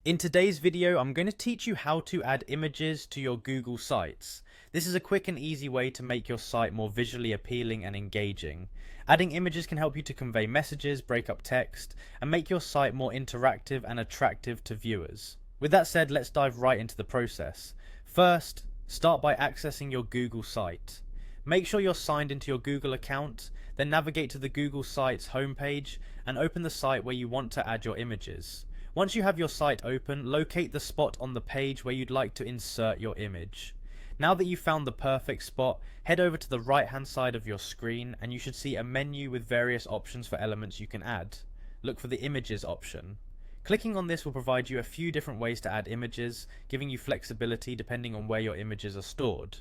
In today's video, I'm going to teach you how to add images to your Google Sites. This is a quick and easy way to make your site more visually appealing and engaging. Adding images can help you to convey messages, break up text, and make your site more interactive and attractive to viewers. With that said, let's dive right into the process. First, start by accessing your Google site. Make sure you're signed into your Google account, then navigate to the Google Sites homepage and open the site where you want to add your images. Once you have your site open, locate the spot on the page where you'd like to insert your image. Now that you've found the perfect spot, head over to the right hand side of your screen and you should see a menu with various options for elements you can add. Look for the images option. Clicking on this will provide you a few different ways to add images, giving you flexibility depending on where your images are stored.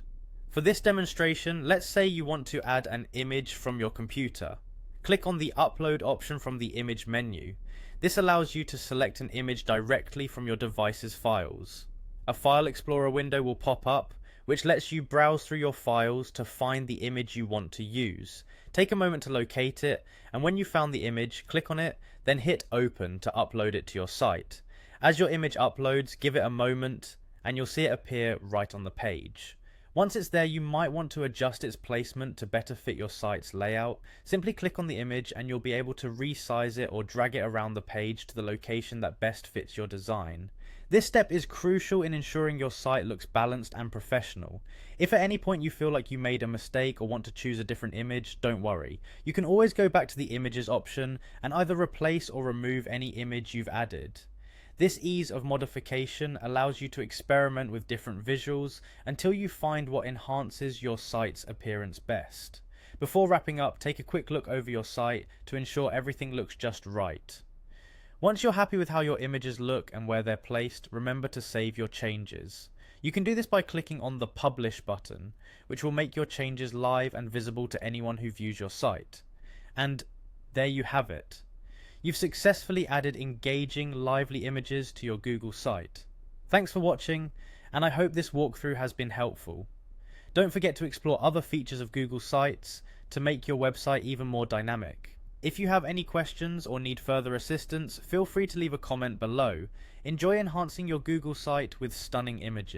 For this demonstration, let's say you want to add an image from your computer. Click on the upload option from the image menu. This allows you to select an image directly from your device's files. A file explorer window will pop up, which lets you browse through your files to find the image you want to use. Take a moment to locate it, and when you've found the image, click on it, then hit open to upload it to your site. As your image uploads, give it a moment, and you'll see it appear right on the page. Once it's there, you might want to adjust its placement to better fit your site's layout. Simply click on the image and you'll be able to resize it or drag it around the page to the location that best fits your design. This step is crucial in ensuring your site looks balanced and professional. If at any point you feel like you made a mistake or want to choose a different image, don't worry. You can always go back to the images option and either replace or remove any image you've added. This ease of modification allows you to experiment with different visuals until you find what enhances your site's appearance best. Before wrapping up, take a quick look over your site to ensure everything looks just right. Once you're happy with how your images look and where they're placed, remember to save your changes. You can do this by clicking on the Publish button, which will make your changes live and visible to anyone who views your site. And there you have it. You've successfully added engaging, lively images to your Google site. Thanks for watching, and I hope this walkthrough has been helpful. Don't forget to explore other features of Google Sites to make your website even more dynamic. If you have any questions or need further assistance, feel free to leave a comment below. Enjoy enhancing your Google site with stunning images.